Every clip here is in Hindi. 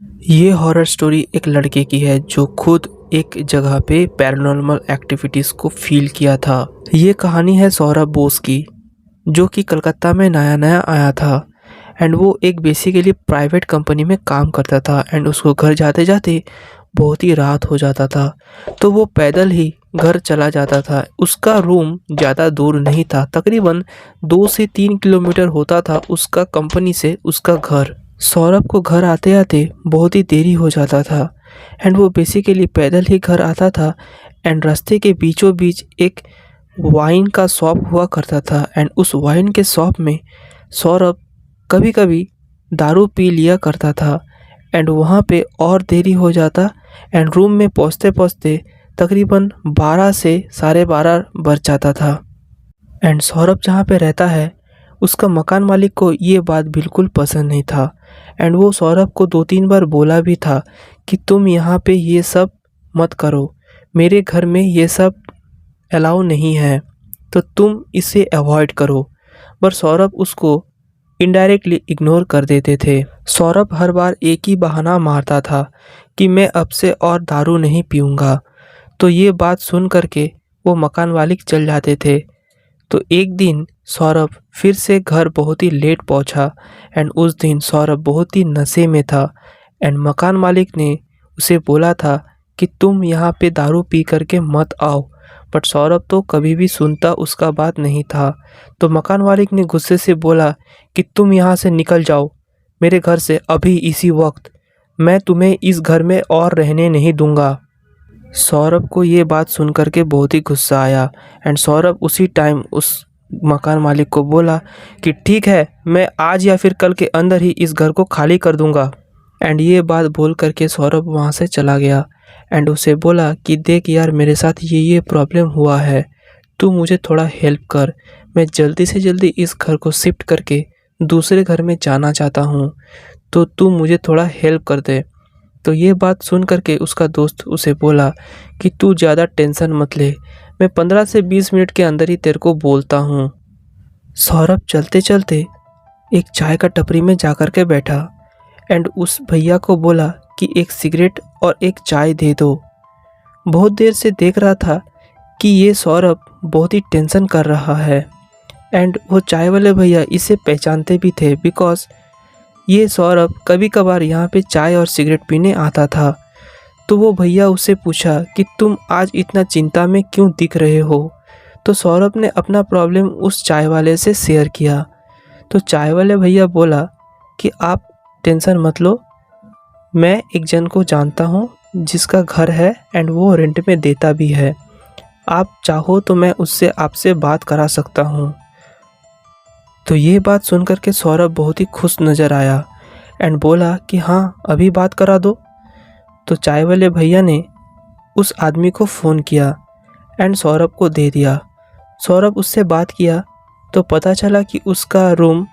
ये हॉरर स्टोरी एक लड़के की है जो खुद एक जगह पे पैरानॉर्मल एक्टिविटीज़ को फील किया था। ये कहानी है सौरभ बोस की, जो कि कलकत्ता में नया नया आया था एंड वो एक बेसिकली प्राइवेट कंपनी में काम करता था एंड उसको घर जाते जाते बहुत ही रात हो जाता था, तो वो पैदल ही घर चला जाता था। उसका रूम ज़्यादा दूर नहीं था, तकरीबन 2 से 3 किलोमीटर होता था उसका कंपनी से उसका घर। सौरभ को घर आते आते बहुत ही देरी हो जाता था एंड वो बेसिकली पैदल ही घर आता था एंड रास्ते के बीचों बीच एक वाइन का शॉप हुआ करता था एंड उस वाइन के शॉप में सौरभ कभी कभी दारू पी लिया करता था एंड वहाँ पे और देरी हो जाता एंड रूम में पहुँचते पहुँचते तकरीबन 12 से 12:30 बज जाता था। एंड सौरभ जहाँ पे रहता है उसका मकान मालिक को ये बात बिल्कुल पसंद नहीं था एंड वो सौरभ को 2-3 बार बोला भी था कि तुम यहाँ पे ये सब मत करो, मेरे घर में ये सब अलाउ नहीं है, तो तुम इसे अवॉइड करो। पर सौरभ उसको इनडायरेक्टली इग्नोर कर देते थे। सौरभ हर बार एक ही बहाना मारता था कि मैं अब से और दारू नहीं पीऊँगा। तो ये बात सुन करके वो मकान मालिक चल जाते थे। तो एक दिन सौरभ फिर से घर बहुत ही लेट पहुंचा एंड उस दिन सौरभ बहुत ही नशे में था एंड मकान मालिक ने उसे बोला था कि तुम यहाँ पे दारू पी करके मत आओ, बट सौरभ तो कभी भी सुनता उसका बात नहीं था। तो मकान मालिक ने गुस्से से बोला कि तुम यहाँ से निकल जाओ मेरे घर से अभी इसी वक्त, मैं तुम्हें इस घर में और रहने नहीं दूंगा। सौरभ को ये बात सुन कर के बहुत ही गुस्सा आया एंड सौरभ उसी टाइम उस मकान मालिक को बोला कि ठीक है, मैं आज या फिर कल के अंदर ही इस घर को खाली कर दूंगा। एंड ये बात बोल करके सौरभ वहाँ से चला गया एंड उसे बोला कि देख यार, मेरे साथ ये प्रॉब्लम हुआ है, तू मुझे थोड़ा हेल्प कर, मैं जल्दी से जल्दी इस घर को शिफ्ट करके दूसरे घर में जाना चाहता हूँ, तो तू मुझे थोड़ा हेल्प कर दे। तो ये बात सुन करके उसका दोस्त उसे बोला कि तू ज़्यादा टेंशन मत ले, मैं 15 से 20 मिनट के अंदर ही तेरे को बोलता हूँ। सौरभ चलते चलते एक चाय का टपरी में जा कर के बैठा एंड उस भैया को बोला कि एक सिगरेट और एक चाय दे दो। बहुत देर से देख रहा था कि ये सौरभ बहुत ही टेंशन कर रहा है एंड वो चाय वाले भैया इसे पहचानते भी थे, बिकॉज ये सौरभ कभी कभार यहाँ पे चाय और सिगरेट पीने आता था। तो वो भैया उससे पूछा कि तुम आज इतना चिंता में क्यों दिख रहे हो। तो सौरभ ने अपना प्रॉब्लम उस चाय वाले से शेयर किया। तो चाय वाले भैया बोला कि आप टेंशन मत लो, मैं एक जन को जानता हूँ जिसका घर है एंड वो रेंट में देता भी है, आप चाहो तो मैं उससे आपसे बात करा सकता हूँ। तो ये बात सुनकर के सौरभ बहुत ही खुश नज़र आया एंड बोला कि हाँ, अभी बात करा दो। तो चाय वाले भैया ने उस आदमी को फ़ोन किया एंड सौरभ को दे दिया। सौरभ उससे बात किया तो पता चला कि उसका रूम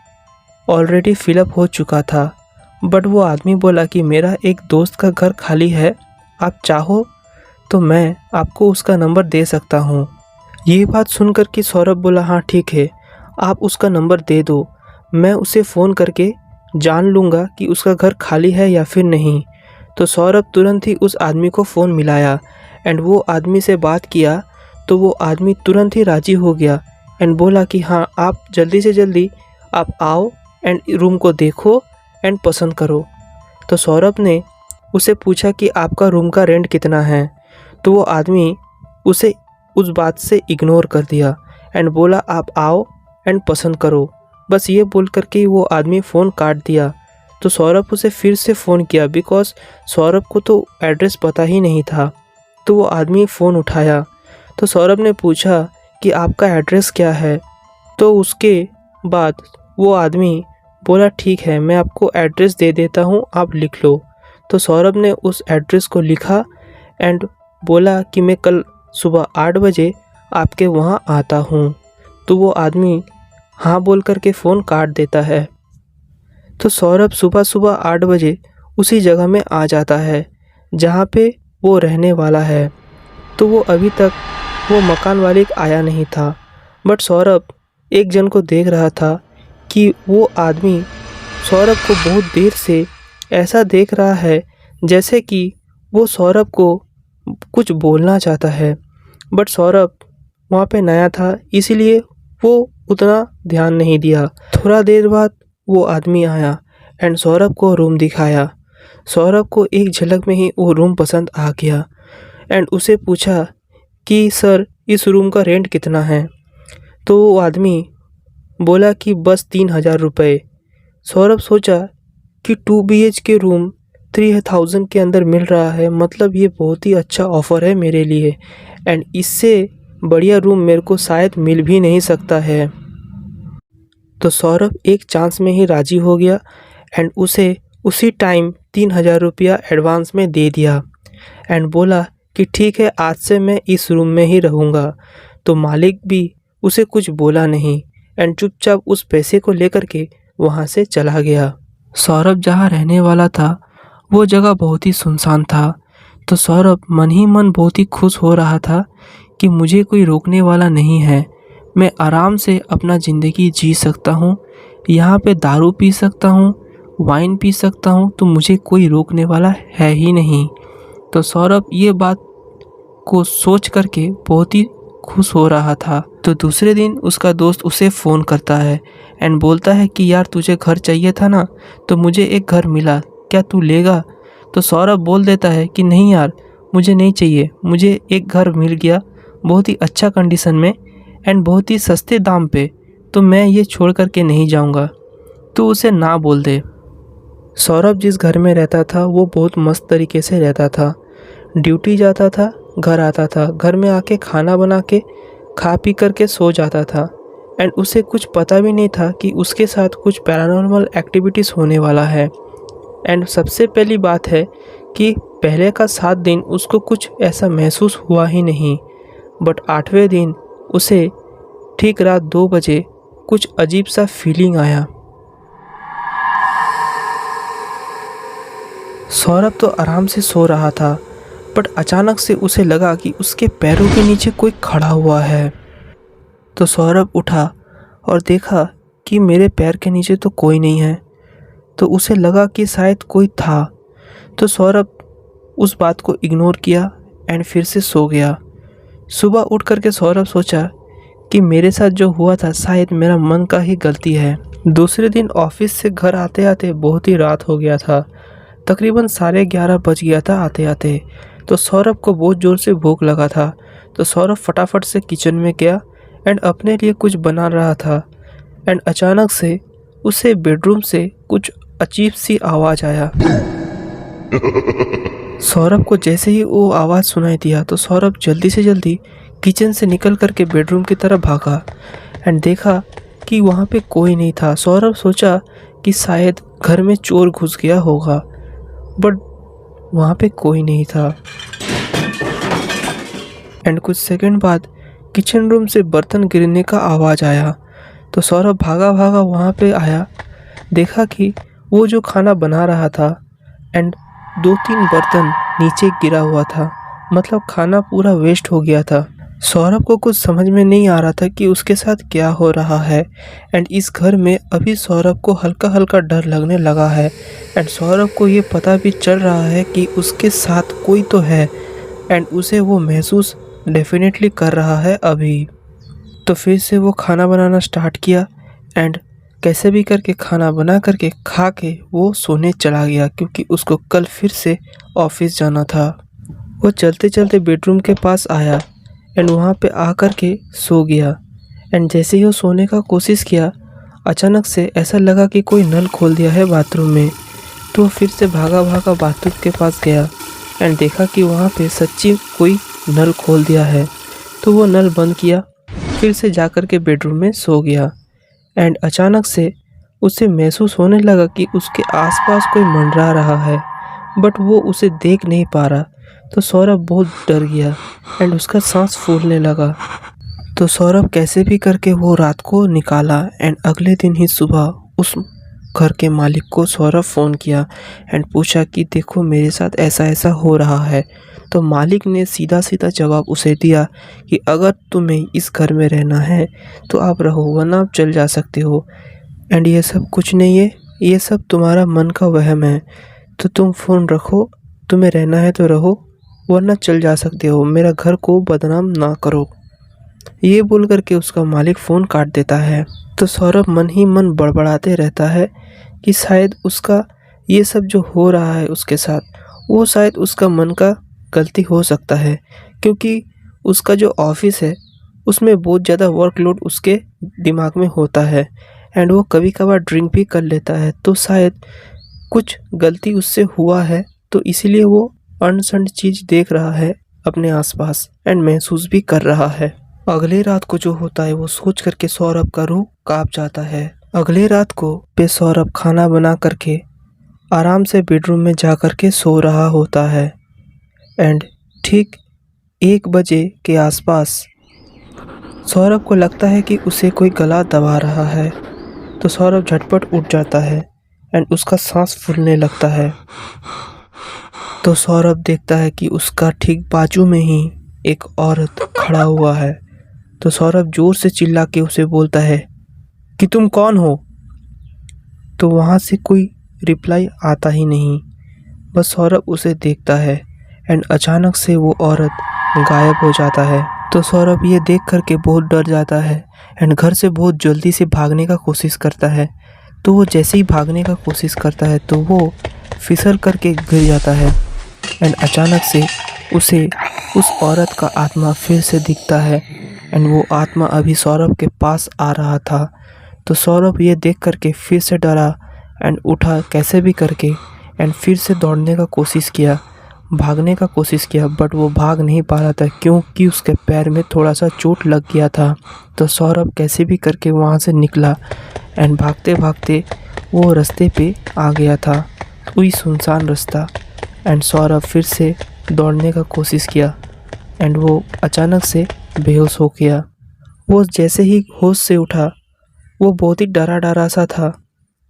ऑलरेडी फिलअप हो चुका था, बट वो आदमी बोला कि मेरा एक दोस्त का घर खाली है, आप चाहो तो मैं आपको उसका नंबर दे सकता हूँ। ये बात सुनकर कि सौरभ बोला हाँ ठीक है, आप उसका नंबर दे दो, मैं उसे फ़ोन करके जान लूँगा कि उसका घर खाली है या फिर नहीं। तो सौरभ तुरंत ही उस आदमी को फ़ोन मिलाया एंड वो आदमी से बात किया तो वो आदमी तुरंत ही राज़ी हो गया एंड बोला कि हाँ, आप जल्दी से जल्दी आप आओ एंड रूम को देखो एंड पसंद करो। तो सौरभ ने उसे पूछा कि आपका रूम का रेंट कितना है। तो वो आदमी उसे उस बात से इग्नोर कर दिया एंड बोला आप आओ एंड पसंद करो। बस ये बोल कर के वो आदमी फ़ोन काट दिया। तो सौरभ उसे फिर से फ़ोन किया, बिकॉज़ सौरभ को तो एड्रेस पता ही नहीं था। तो वो आदमी फ़ोन उठाया तो सौरभ ने पूछा कि आपका एड्रेस क्या है। तो उसके बाद वो आदमी बोला ठीक है, मैं आपको एड्रेस दे देता हूँ, आप लिख लो। तो सौरभ ने उस एड्रेस को लिखा एंड बोला कि मैं कल सुबह 8 बजे आपके वहाँ आता हूँ। तो वो आदमी हाँ बोल कर के फ़ोन काट देता है। तो सौरभ सुबह सुबह 8 बजे उसी जगह में आ जाता है जहाँ पे वो रहने वाला है। तो वो अभी तक वो मकान मालिक आया नहीं था, बट सौरभ एक जन को देख रहा था कि वो आदमी सौरभ को बहुत देर से ऐसा देख रहा है जैसे कि वो सौरभ को कुछ बोलना चाहता है, बट सौरभ वहाँ पे नया था इसीलिए वो उतना ध्यान नहीं दिया। थोड़ा देर बाद वो आदमी आया एंड सौरभ को रूम दिखाया। सौरभ को एक झलक में ही वो रूम पसंद आ गया एंड उसे पूछा कि सर इस रूम का रेंट कितना है। तो वो आदमी बोला कि बस 3,000 रुपये। सौरभ सोचा कि 2 BHK रूम 3,000 के अंदर मिल रहा है, मतलब ये बहुत ही अच्छा ऑफ़र है मेरे लिए एंड इससे बढ़िया रूम मेरे को शायद मिल भी नहीं सकता है। तो सौरभ एक चांस में ही राज़ी हो गया एंड उसे उसी टाइम 3,000 रुपया एडवांस में दे दिया एंड बोला कि ठीक है, आज से मैं इस रूम में ही रहूँगा। तो मालिक भी उसे कुछ बोला नहीं एंड चुपचाप उस पैसे को लेकर के वहाँ से चला गया। सौरभ जहाँ रहने वाला था वो जगह बहुत ही सुनसान था। तो सौरभ मन ही मन बहुत ही खुश हो रहा था कि मुझे कोई रोकने वाला नहीं है, मैं आराम से अपना ज़िंदगी जी सकता हूँ, यहाँ पे दारू पी सकता हूँ, वाइन पी सकता हूँ, तो मुझे कोई रोकने वाला है ही नहीं। तो सौरभ ये बात को सोच करके बहुत ही खुश हो रहा था। तो दूसरे दिन उसका दोस्त उसे फ़ोन करता है एंड बोलता है कि यार तुझे घर चाहिए था ना, तो मुझे एक घर मिला, क्या तू लेगा? तो सौरभ बोल देता है कि नहीं यार, मुझे नहीं चाहिए, मुझे एक घर मिल गया बहुत ही अच्छा कंडीशन में एंड बहुत ही सस्ते दाम पे, तो मैं ये छोड़ करके नहीं जाऊंगा, तो उसे ना बोल दे। सौरभ जिस घर में रहता था वो बहुत मस्त तरीके से रहता था। ड्यूटी जाता था, घर आता था, घर में आके खाना बना के खा पी करके सो जाता था एंड उसे कुछ पता भी नहीं था कि उसके साथ कुछ पैरानॉर्मल एक्टिविटीज़ होने वाला है। एंड सबसे पहली बात है कि पहले का 7 दिन उसको कुछ ऐसा महसूस हुआ ही नहीं, बट 8वें दिन उसे ठीक रात 2 बजे कुछ अजीब सा फीलिंग आया। सौरभ तो आराम से सो रहा था, बट अचानक से उसे लगा कि उसके पैरों के नीचे कोई खड़ा हुआ है। तो सौरभ उठा और देखा कि मेरे पैर के नीचे तो कोई नहीं है। तो उसे लगा कि शायद कोई था। तो सौरभ उस बात को इग्नोर किया एंड फिर से सो गया। सुबह उठ करके सौरभ सोचा कि मेरे साथ जो हुआ था शायद मेरा मन का ही गलती है। दूसरे दिन ऑफिस से घर आते आते बहुत ही रात हो गया था, तकरीबन 11:30 बज गया था आते आते। तो सौरभ को बहुत ज़ोर से भूख लगा था। तो सौरभ फटाफट से किचन में गया एंड अपने लिए कुछ बना रहा था एंड अचानक से उसे बेडरूम से कुछ अजीब सी आवाज़ आया। सौरभ को जैसे ही वो आवाज़ सुनाई दिया तो सौरभ जल्दी से जल्दी किचन से निकल करके बेडरूम की तरफ भागा एंड देखा कि वहाँ पे कोई नहीं था। सौरभ सोचा कि शायद घर में चोर घुस गया होगा, बट वहाँ पे कोई नहीं था। एंड कुछ सेकंड बाद किचन रूम से बर्तन गिरने का आवाज़ आया। तो सौरभ भागा भागा वहाँ पे आया, देखा कि वो जो खाना बना रहा था एंड 2-3 बर्तन नीचे गिरा हुआ था, मतलब खाना पूरा वेस्ट हो गया था। सौरभ को कुछ समझ में नहीं आ रहा था कि उसके साथ क्या हो रहा है एंड इस घर में अभी सौरभ को हल्का हल्का डर लगने लगा है एंड सौरभ को ये पता भी चल रहा है कि उसके साथ कोई तो है एंड उसे वो महसूस डेफिनेटली कर रहा है अभी। तो फिर से वो खाना बनाना स्टार्ट किया एंड कैसे भी करके खाना बना करके खा के वो सोने चला गया, क्योंकि उसको कल फिर से ऑफिस जाना था। वो चलते चलते बेडरूम के पास आया एंड वहाँ पे आकर के सो गया एंड जैसे ही वो सोने का कोशिश किया, अचानक से ऐसा लगा कि कोई नल खोल दिया है बाथरूम में। तो फिर से भागा भागा बाथरूम के पास गया एंड देखा कि वहाँ पे सच्ची कोई नल खोल दिया है। तो वो नल बंद किया, फिर से जाकर के बेडरूम में सो गया एंड अचानक से उसे महसूस होने लगा कि उसके आसपास कोई मंडरा रहा है, बट वो उसे देख नहीं पा रहा। तो सौरभ बहुत डर गया एंड उसका सांस फूलने लगा। तो सौरभ कैसे भी करके वो रात को निकाला एंड अगले दिन ही सुबह उस घर के मालिक को सौरभ फ़ोन किया एंड पूछा कि देखो मेरे साथ ऐसा ऐसा हो रहा है। तो मालिक ने सीधा सीधा जवाब उसे दिया कि अगर तुम्हें इस घर में रहना है तो आप रहो, वरना आप चल जा सकते हो एंड ये सब कुछ नहीं है, ये सब तुम्हारा मन का वहम है। तो तुम फ़ोन रखो, तुम्हें रहना है तो रहो वरना चल जा सकते हो, मेरा घर को बदनाम ना करो। ये बोल कर के उसका मालिक फ़ोन काट देता है। तो सौरभ मन ही मन बड़बड़ाते रहता है कि शायद उसका ये सब जो हो रहा है उसके साथ, वो शायद उसका मन का गलती हो सकता है, क्योंकि उसका जो ऑफिस है उसमें बहुत ज़्यादा वर्कलोड उसके दिमाग में होता है एंड वो कभी कभार ड्रिंक भी कर लेता है। तो शायद कुछ गलती उससे हुआ है, तो इसीलिए वो अनसंड चीज़ देख रहा है अपने आसपास एंड महसूस भी कर रहा है। अगले रात को जो होता है वो सोच करके सौरभ का रूह कांप जाता है। अगले रात को सौरभ खाना बना करके आराम से बेडरूम में जा कर के सो रहा होता है एंड ठीक 1 बजे के आसपास सौरभ को लगता है कि उसे कोई गला दबा रहा है। तो सौरभ झटपट उठ जाता है एंड उसका सांस फूलने लगता है। तो सौरभ देखता है कि उसका ठीक बाजू में ही एक औरत खड़ा हुआ है। तो सौरभ जोर से चिल्ला के उसे बोलता है कि तुम कौन हो। तो वहाँ से कोई रिप्लाई आता ही नहीं, बस सौरभ उसे देखता है एंड अचानक से वो औरत गायब हो जाता है। तो सौरभ ये देख करके बहुत डर जाता है एंड घर से बहुत जल्दी से भागने का कोशिश करता है। तो वो जैसे ही भागने का कोशिश करता है तो वो फिसल करके गिर जाता है एंड अचानक से उसे उस औरत का आत्मा फिर से दिखता है एंड वो आत्मा अभी सौरभ के पास आ रहा था। तो सौरभ ये देख करके फिर से डरा एंड उठा कैसे भी करके एंड फिर से दौड़ने का कोशिश किया, भागने का कोशिश किया, बट वो भाग नहीं पा रहा था क्योंकि उसके पैर में थोड़ा सा चोट लग गया था। तो सौरभ कैसे भी करके वहाँ से निकला एंड भागते भागते वो रास्ते पे आ गया था, कोई सुनसान रास्ता। एंड सौरभ फिर से दौड़ने का कोशिश किया एंड वो अचानक से बेहोश हो गया। वो जैसे ही होश से उठा वो बहुत ही डरा डरा सा था,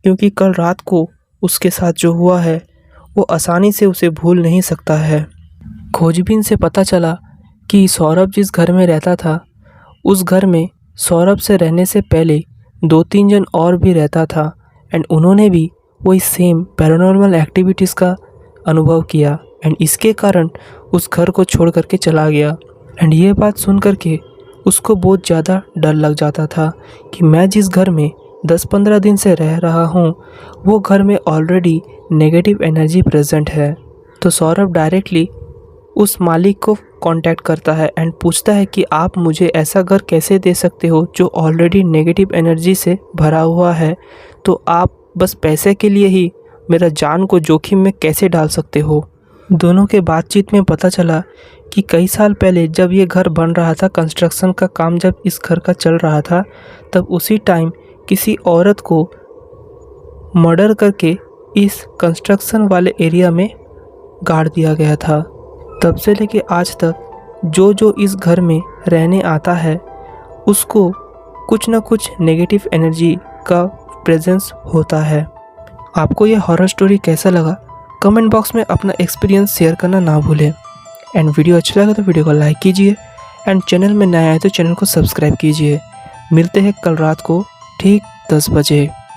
क्योंकि कल रात को उसके साथ जो हुआ है वो आसानी से उसे भूल नहीं सकता है। खोजबीन से पता चला कि सौरभ जिस घर में रहता था उस घर में सौरभ से रहने से पहले 2-3 जन और भी रहता था एंड उन्होंने भी वही सेम पैरानॉर्मल एक्टिविटीज़ का अनुभव किया एंड इसके कारण उस घर को छोड़ करके चला गया। एंड ये बात सुन करके उसको बहुत ज़्यादा डर लग जाता था कि मैं जिस घर में 10-15 दिन से रह रहा हूँ वो घर में ऑलरेडी नेगेटिव एनर्जी प्रेजेंट है। तो सौरभ डायरेक्टली उस मालिक को कांटेक्ट करता है एंड पूछता है कि आप मुझे ऐसा घर कैसे दे सकते हो जो ऑलरेडी नेगेटिव एनर्जी से भरा हुआ है, तो आप बस पैसे के लिए ही मेरा जान को जोखिम में कैसे डाल सकते हो। दोनों के बातचीत में पता चला कि कई साल पहले जब ये घर बन रहा था, कंस्ट्रक्शन का काम जब इस घर का चल रहा था, तब उसी टाइम किसी औरत को मर्डर करके इस कंस्ट्रक्शन वाले एरिया में गाड़ दिया गया था। तब से लेके आज तक जो जो इस घर में रहने आता है उसको कुछ ना कुछ नेगेटिव एनर्जी का प्रेजेंस होता है। आपको ये हॉरर स्टोरी कैसा लगा कमेंट बॉक्स में अपना एक्सपीरियंस शेयर करना ना भूलें एंड वीडियो अच्छा लगा तो वीडियो को लाइक कीजिए एंड चैनल में नया आए तो चैनल को सब्सक्राइब कीजिए। मिलते हैं कल रात को ठीक 10 बजे।